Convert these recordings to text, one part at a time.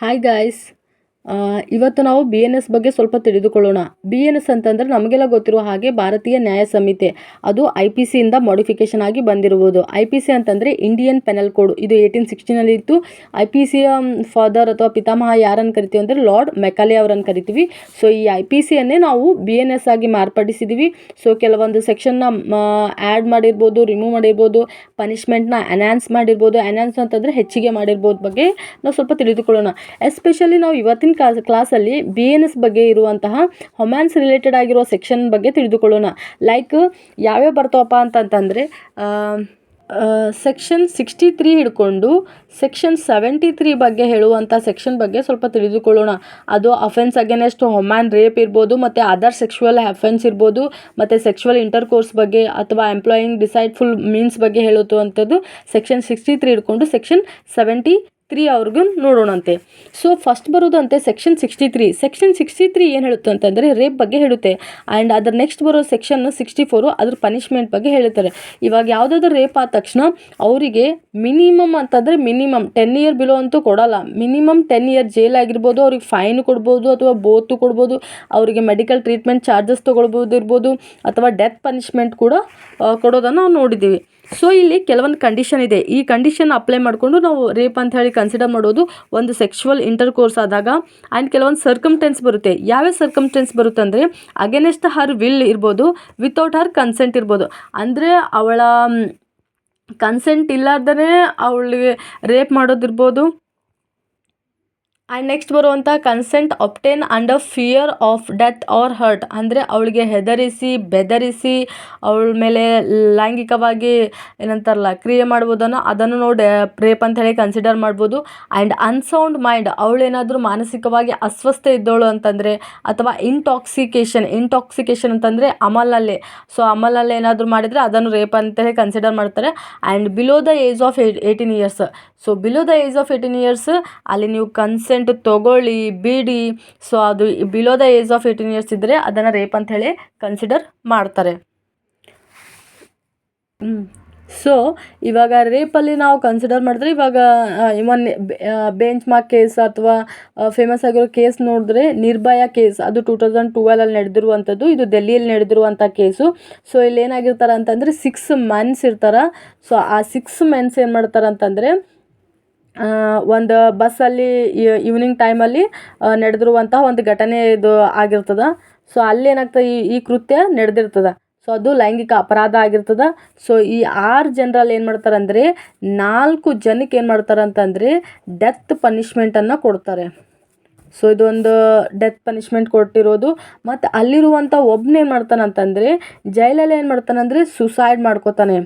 Hi guys. ಇವತ್ತು ನಾವು BNS ಬಗ್ಗೆ ಸ್ವಲ್ಪ ತಿಳಿದುಕೊಳ್ಳೋಣ. BNS ಅಂತಂದರೆ ನಮಗೆಲ್ಲ ಗೊತ್ತಿರುವ ಹಾಗೆ ಭಾರತೀಯ ನ್ಯಾಯ ಸಂಹಿತೆ, ಅದು IPC ಇಂದ ಮಾಡಿಫಿಕೇಶನ್ ಆಗಿ ಬಂದಿರುವುದು. IPC ಅಂತಂದರೆ ಇಂಡಿಯನ್ ಪೆನಲ್ ಕೋಡ್. ಇದು 1860ನಲ್ಲಿ ಇತ್ತು. IPCಯ ಫಾದರ್ ಅಥವಾ ಪಿತಾಮಹ ಯಾರನ್ನು ಕರಿತೀವಿ ಅಂದರೆ ಲಾರ್ಡ್ ಮೆಕಾಲೆ ಅವರನ್ನು ಕರಿತೀವಿ. ಸೊ ಈ IPCಯನ್ನೇ ನಾವು BNS ಆಗಿ ಮಾರ್ಪಡಿಸಿದ್ದೀವಿ. ಸೊ ಕೆಲವೊಂದು ಸೆಕ್ಷನ್ನ ಆ್ಯಡ್ ಮಾಡಿರ್ಬೋದು, ರಿಮೂವ್ ಮಾಡಿರ್ಬೋದು, ಪನಿಷ್ಮೆಂಟ್ನ ಎನ್ಹಾನ್ಸ್ ಮಾಡಿರ್ಬೋದು. ಎನ್ಹಾನ್ಸ್ ಅಂತಂದರೆ ಹೆಚ್ಚಿಗೆ ಮಾಡಿರ್ಬೋದು ಬಗ್ಗೆ ನಾವು ಸ್ವಲ್ಪ ತಿಳಿದುಕೊಳ್ಳೋಣ. ಎಸ್ಪೆಷಲಿ ನಾವು ಇವತ್ತಿನ ಕ್ಲಾಸಲ್ಲಿ BNS ಬಗ್ಗೆ ಇರುವಂತಹ ಹೊಮ್ಯಾನ್ಸ್ ರಿಲೇಟೆಡ್ ಆಗಿರುವ ಸೆಕ್ಷನ್ ಬಗ್ಗೆ ತಿಳಿದುಕೊಳ್ಳೋಣ. ಲೈಕ್ ಯಾವ್ಯಾವ ಬರ್ತಾವಪ್ಪ ಅಂತಂತಂದರೆ ಸೆಕ್ಷನ್ 63 ಹಿಡ್ಕೊಂಡು ಸೆಕ್ಷನ್ 73 ಬಗ್ಗೆ ಹೇಳುವಂಥ ಸೆಕ್ಷನ್ ಬಗ್ಗೆ ಸ್ವಲ್ಪ ತಿಳಿದುಕೊಳ್ಳೋಣ. ಅದು ಅಫೆನ್ಸ್ ಅಗೇನೆಸ್ಟ್ ಹೊಮ್ಯಾನ್ ರೇಪ್ ಇರ್ಬೋದು, ಮತ್ತು ಅದರ್ ಸೆಕ್ಷುವಲ್ ಅಫೆನ್ಸ್ ಇರ್ಬೋದು, ಮತ್ತು ಸೆಕ್ಷುವಲ್ ಇಂಟರ್ಕೋರ್ಸ್ ಬಗ್ಗೆ ಅಥವಾ ಎಂಪ್ಲಾಯಿಂಗ್ ಡಿಸೈಡ್ಫುಲ್ ಮೀನ್ಸ್ ಬಗ್ಗೆ ಹೇಳುವಂಥದ್ದು ಸೆಕ್ಷನ್ 63 ಹಿಡ್ಕೊಂಡು ಸೆಕ್ಷನ್ 73 ಅವ್ರಿಗೂ ನೋಡೋಣಂತೆ. ಸೊ ಫಸ್ಟ್ ಬರೋದಂತೆ ಸೆಕ್ಷನ್ 63. ಸೆಕ್ಷನ್ 63 ಏನು ಹೇಳುತ್ತೆ ಅಂತಂದರೆ ರೇಪ್ ಬಗ್ಗೆ ಹೇಳುತ್ತೆ. ಆ್ಯಂಡ್ ಅದರ ನೆಕ್ಸ್ಟ್ ಬರೋ ಸೆಕ್ಷನ್ 64 ಅದ್ರ ಪನಿಷ್ಮೆಂಟ್ ಬಗ್ಗೆ ಹೇಳ್ತಾರೆ. ಇವಾಗ ಯಾವುದಾದ್ರೂ ರೇಪ್ ಆದ ತಕ್ಷಣ ಅವರಿಗೆ ಮಿನಿಮಮ್ ಅಂತಂದರೆ ಮಿನಿಮಮ್ 10 ಇಯರ್ ಬಿಲೋ ಅಂತೂ ಕೊಡಲ್ಲ. ಮಿನಿಮಮ್ 10 ಇಯರ್ ಜೈಲ್ ಆಗಿರ್ಬೋದು, ಅವ್ರಿಗೆ ಫೈನ್ ಕೊಡ್ಬೋದು ಅಥವಾ ಬೋತು ಕೊಡ್ಬೋದು, ಅವರಿಗೆ ಮೆಡಿಕಲ್ ಟ್ರೀಟ್ಮೆಂಟ್ ಚಾರ್ಜಸ್ ತೊಗೊಳ್ಬೋದು ಇರ್ಬೋದು, ಅಥವಾ ಡೆತ್ ಪನಿಷ್ಮೆಂಟ್ ಕೂಡ ಕೊಡೋದನ್ನು ನಾವು ನೋಡಿದ್ದೀವಿ. ಸೊ ಇಲ್ಲಿ ಕೆಲವೊಂದು ಕಂಡೀಷನ್ ಇದೆ. ಈ ಕಂಡೀಷನ್ ಅಪ್ಲೈ ಮಾಡಿಕೊಂಡು ನಾವು ರೇಪ್ ಅಂತ ಹೇಳಿ ಕನ್ಸಿಡರ್ ಮಾಡೋದು ಒಂದು ಸೆಕ್ಷುವಲ್ ಇಂಟರ್ಕೋರ್ಸ್ ಆದಾಗ. ಆ್ಯಂಡ್ ಕೆಲವೊಂದು ಸರ್ಕಮ್ಟೆನ್ಸ್ ಬರುತ್ತೆ. ಯಾವ್ಯಾವ ಸರ್ಕಮ್ಟೆನ್ಸ್ ಬರುತ್ತೆ ಅಂದರೆ ಅಗೇನೆಸ್ಟ್ ಹರ್ ವಿಲ್ ಇರ್ಬೋದು, ವಿತೌಟ್ ಹರ್ ಕನ್ಸೆಂಟ್ ಇರ್ಬೋದು. ಅಂದರೆ ಅವಳ ಕನ್ಸೆಂಟ್ ಇಲ್ಲಾರ್ದೇ ಅವಳಿಗೆ ರೇಪ್ ಮಾಡೋದಿರ್ಬೋದು. ಆ್ಯಂಡ್ ನೆಕ್ಸ್ಟ್ ಬರುವಂಥ consent obtain under fear of death or hurt. ಅಂದರೆ ಅವಳಿಗೆ ಹೆದರಿಸಿ, ಬೆದರಿಸಿ ಅವಳ ಮೇಲೆ ಲೈಂಗಿಕವಾಗಿ ಏನಂತಾರಲ್ಲ ಕ್ರಿಯೆ ಮಾಡ್ಬೋದನ್ನು ಅದನ್ನು ನೋಡಿ ರೇಪ್ ಅಂತ ಹೇಳಿ ಕನ್ಸಿಡರ್ ಮಾಡ್ಬೋದು. ಆ್ಯಂಡ್ ಅನ್ಸೌಂಡ್ ಮೈಂಡ್, ಅವಳೇನಾದರೂ ಮಾನಸಿಕವಾಗಿ ಅಸ್ವಸ್ಥ ಇದ್ದವಳು ಅಂತಂದರೆ, ಅಥವಾ ಇಂಟಾಕ್ಸಿಕೇಷನ್ ಅಂತಂದರೆ ಅಮಲಲ್ಲೇ. ಸೊ ಅಮಲಲ್ಲಿ ಏನಾದರೂ ಮಾಡಿದರೆ ಅದನ್ನು ರೇಪ್ ಅಂತ ಹೇಳಿ ಕನ್ಸಿಡರ್ ಮಾಡ್ತಾರೆ. And below the age of 18 years. So below the age of 18 years ಅಲ್ಲಿ ನೀವು ಕನ್ಸೆಂಟ್ ತಗೊಳ್ಳಿ ಬಿಡಿ, ಸೊ ಅದು below the age of 18 years ಇದ್ದರೆ ಅದನ್ನು ರೇಪ್ ಅಂತ ಹೇಳಿ ಕನ್ಸಿಡರ್ ಮಾಡ್ತಾರೆ. ಸೊ ಇವಾಗ ರೇಪಲ್ಲಿ ನಾವು ಕನ್ಸಿಡರ್ ಮಾಡಿದ್ರೆ ಇವಾಗ ಇವನ್ ಬೆಂಚ್ ಮಾರ್ಕ್ ಕೇಸ್ ಅಥವಾ ಫೇಮಸ್ ಆಗಿರೋ ಕೇಸ್ ನೋಡಿದ್ರೆ ನಿರ್ಭಯ ಕೇಸ್, ಅದು 2012 ನಡೆದಿರುವಂಥದ್ದು. ಇದು ಡೆಲ್ಲಿಯಲ್ಲಿ ನಡೆದಿರುವಂಥ ಕೇಸು. ಸೊ ಇಲ್ಲಿ ಏನಾಗಿರ್ತಾರೆ ಅಂತಂದರೆ 6 ಮಂತ್ಸ್ ಇರ್ತಾರೆ. ಸೊ ಆ 6 ಮಂತ್ಸ್ ಏನು ಮಾಡ್ತಾರೆ ಅಂತಂದರೆ ಒಂದು ಬಸ್ಸಲ್ಲಿ ಈವ್ನಿಂಗ್ ಟೈಮಲ್ಲಿ ನಡೆದಿರುವಂತಹ ಒಂದು ಘಟನೆ ಇದು ಆಗಿರ್ತದೆ. ಸೊ ಅಲ್ಲೇನಾಗ್ತದೆ, ಈ ಕೃತ್ಯ ನಡೆದಿರ್ತದೆ. ಸೊ ಅದು ಲೈಂಗಿಕ ಅಪರಾಧ ಆಗಿರ್ತದೆ. ಸೊ ಈ 6 ಜನರಲ್ಲಿ ಏನು ಮಾಡ್ತಾರೆ ಅಂದರೆ 4 ಜನಕ್ಕೆ ಏನು ಮಾಡ್ತಾರೆ ಅಂತಂದರೆ ಡೆತ್ ಪನಿಷ್ಮೆಂಟನ್ನು ಕೊಡ್ತಾರೆ. ಸೊ ಇದೊಂದು ಡೆತ್ ಪನಿಷ್ಮೆಂಟ್ ಕೊಟ್ಟಿರೋದು. ಮತ್ತು ಅಲ್ಲಿರುವಂಥ ಒಬ್ಬನೇನು ಮಾಡ್ತಾನೆ ಅಂತಂದರೆ ಜೈಲಲ್ಲಿ ಏನು ಮಾಡ್ತಾನೆ ಅಂದರೆ ಸುಸೈಡ್ ಮಾಡ್ಕೋತಾನೆ.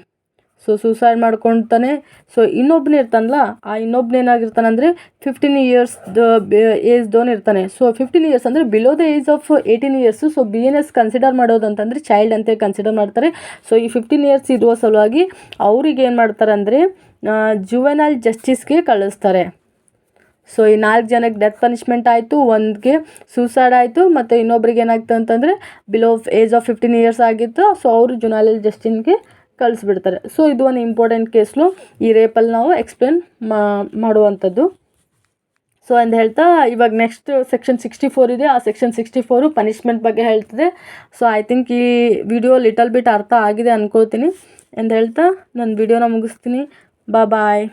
ಸೊ ಸೂಸೈಡ್ ಮಾಡ್ಕೊತಾನೆ. ಸೊ ಇನ್ನೊಬ್ಬನೇ ಇರ್ತಾನಲ್ಲ, ಆ ಇನ್ನೊಬ್ಬನೇನಾಗಿರ್ತಾನೆ ಅಂದರೆ 15 ಇಯರ್ಸ್ ಏಜ್ದವನು ಇರ್ತಾನೆ. ಸೊ 15 ಇಯರ್ಸ್ ಅಂದರೆ below the age of 18 years. So BNS consider ಮಾಡೋದು ಅಂತಂದರೆ ಚೈಲ್ಡ್ ಅಂತೇಳಿ ಕನ್ಸಿಡರ್ ಮಾಡ್ತಾರೆ. ಸೊ ಈ 15 ಇಯರ್ಸ್ ಇರುವ ಸಲುವಾಗಿ ಅವ್ರಿಗೆ ಏನು ಮಾಡ್ತಾರೆ ಅಂದರೆ ಜುವೆನೈಲ್ ಜಸ್ಟಿಸ್ಗೆ ಕಳಿಸ್ತಾರೆ. ಸೊ ಈ 4 ಜನಕ್ಕೆ ಡೆತ್ ಪನಿಷ್ಮೆಂಟ್ ಆಯಿತು, ಒಂದಿಗೆ ಸೂಸೈಡ್ ಆಯಿತು, ಮತ್ತು ಇನ್ನೊಬ್ರಿಗೆ ಏನಾಗ್ತದೆ ಅಂತಂದರೆ ಬಿಲೋ ಏಜ್ ಆಫ್ 15 ಇಯರ್ಸ್ ಆಗಿತ್ತು. ಸೊ ಅವರು ಜುವೆನೈಲ್ ಜಸ್ಟಿಸ್ಗೆ ಕಳಿಸ್ಬಿಡ್ತಾರೆ. ಸೊ ಇದು ಒಂದು ಇಂಪಾರ್ಟೆಂಟ್ ಕೇಸ್ಲು ಈ ರೇಪಲ್ಲಿ ನಾವು ಎಕ್ಸ್ಪ್ಲೇನ್ ಮಾಡುವಂಥದ್ದು. ಸೊ ಅಂತ ಹೇಳ್ತಾ ಇವಾಗ ನೆಕ್ಸ್ಟ್ ಸೆಕ್ಷನ್ 64 ಇದೆ. ಆ ಸೆಕ್ಷನ್ 64 ಪನಿಷ್ಮೆಂಟ್ ಬಗ್ಗೆ ಹೇಳ್ತದೆ. ಸೊ ಐ ಥಿಂಕ್ ಈ ವಿಡಿಯೋ ಲಿಟಲ್ ಬಿಟ್ ಅರ್ಥ ಆಗಿದೆ ಅಂದ್ಕೊಳ್ತೀನಿ ಅಂತ ಹೇಳ್ತಾ ನನ್ನ ವಿಡಿಯೋನ ಮುಗಿಸ್ತೀನಿ. ಬಾಯ್.